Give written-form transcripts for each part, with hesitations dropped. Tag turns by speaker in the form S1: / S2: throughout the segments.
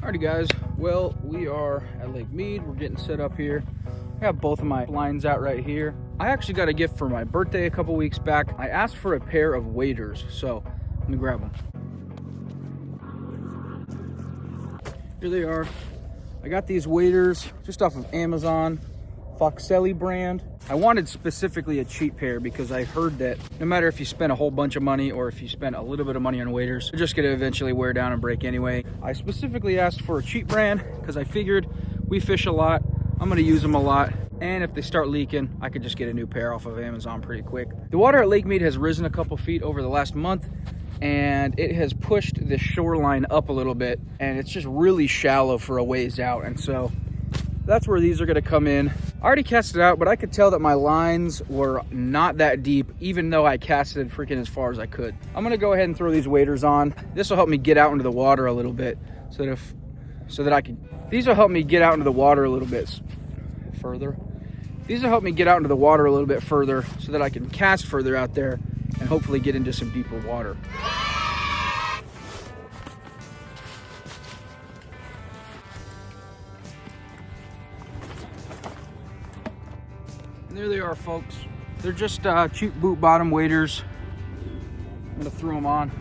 S1: Alrighty guys, well, we are at Lake Mead. We're getting set up here. I got both of my blinds out right here. I actually got a gift for my birthday a couple weeks back. I asked for a pair of waders, so let me grab them. Here they are. I got these waders just off of Amazon, Foxelli brand. I wanted specifically a cheap pair because I heard that no matter if you spend a whole bunch of money or if you spend a little bit of money on waders, they're just gonna eventually wear down and break anyway. I specifically asked for a cheap brand because I figured we fish a lot, I'm gonna use them a lot, and if they start leaking, I could just get a new pair off of Amazon pretty quick. The water at Lake Mead has risen a couple feet over the last month, and it has pushed the shoreline up a little bit, and it's just really shallow for a ways out, and so that's where these are gonna come in. I already casted out, but I could tell that my lines were not that deep, even though I casted freaking as far as I could. I'm gonna go ahead and throw these waders on. This will help me get out into the water a little bit, these will help me get out into the water a little bit further. These will help me get out into the water a little bit further so that I can cast further out there and hopefully get into some deeper water. There they are, folks. They're just cheap boot bottom waders. I'm gonna throw them on.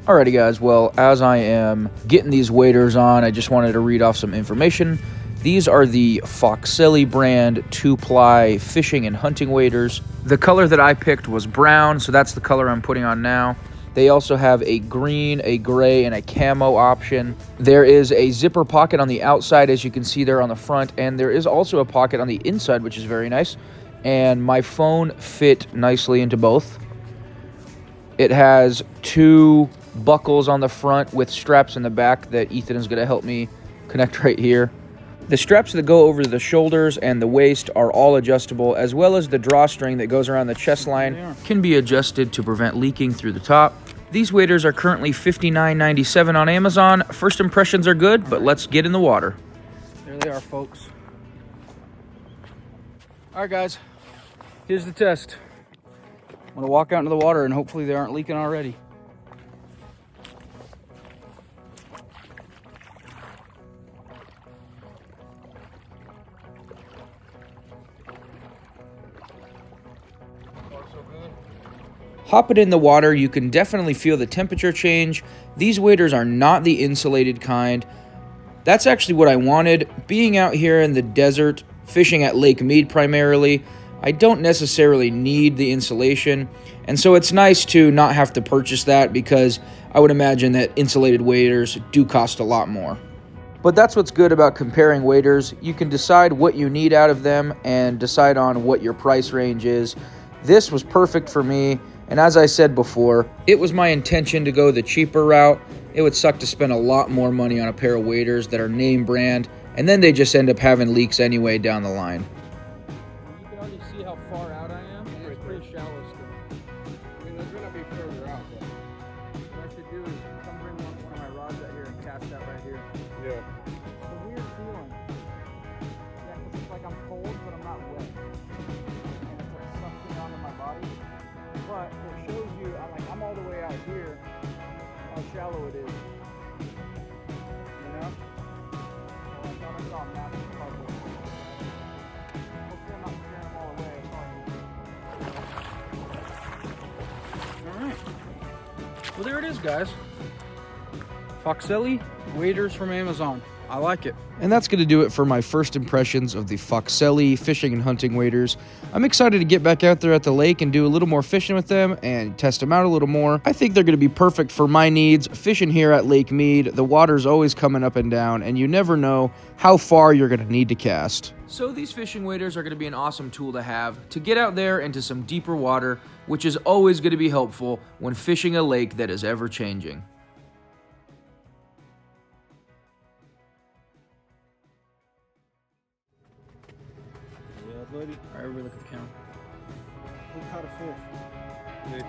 S1: Alrighty guys, well, as I am getting these waders on, I just wanted to read off some information. These are the Foxelli brand 2-ply fishing and hunting waders. The color that I picked was brown, so that's the color I'm putting on now. They also have a green, a gray, and a camo option. There is a zipper pocket on the outside, as you can see there on the front, and there is also a pocket on the inside, which is very nice. And my phone fit nicely into both. It has 2 buckles on the front with straps in the back that Ethan is going to help me connect right here. The straps that go over the shoulders and the waist are all adjustable, as well as the drawstring that goes around the chest line can be adjusted to prevent leaking through the top. These waders are currently $59.97 on Amazon. First impressions are good, but let's get in the water. There they are, folks. All right, guys, here's the test. I'm gonna walk out into the water and hopefully they aren't leaking already. Hopping in the water, you can definitely feel the temperature change. These waders are not the insulated kind. That's actually what I wanted. Being out here in the desert, fishing at Lake Mead primarily, I don't necessarily need the insulation. And so it's nice to not have to purchase that because I would imagine that insulated waders do cost a lot more. But that's what's good about comparing waders. You can decide what you need out of them and decide on what your price range is. This was perfect for me. And as I said before, it was my intention to go the cheaper route. It would suck to spend a lot more money on a pair of waders that are name brand, and then they just end up having leaks anyway down the line. You can already see how far out I am, and it's pretty shallow still. I mean, there's gonna be further out, but what I should do is come bring one of my rods out here and cast that right here.
S2: Yeah.
S1: It's a weird feeling. Yeah, 'cause it's like I'm cold, but I'm not wet. And it's like sucking onto my body. But it shows you, I'm all the way out here, how shallow it is. You know? Well, I thought I saw a massive puzzle. Hopefully I'm not scaring them all away. Alright. Well, there it is, guys. Foxelli waders from Amazon. I like it. And that's going to do it for my first impressions of the Foxelli fishing and hunting waders. I'm excited to get back out there at the lake and do a little more fishing with them and test them out a little more. I think they're going to be perfect for my needs. Fishing here at Lake Mead, the water's always coming up and down, and you never know how far you're going to need to cast. So these fishing waders are going to be an awesome tool to have to get out there into some deeper water, which is always going to be helpful when fishing a lake that is ever changing.
S2: Buddy.
S1: All right, everybody look at the camera.
S2: Who caught a fish?
S1: Hey.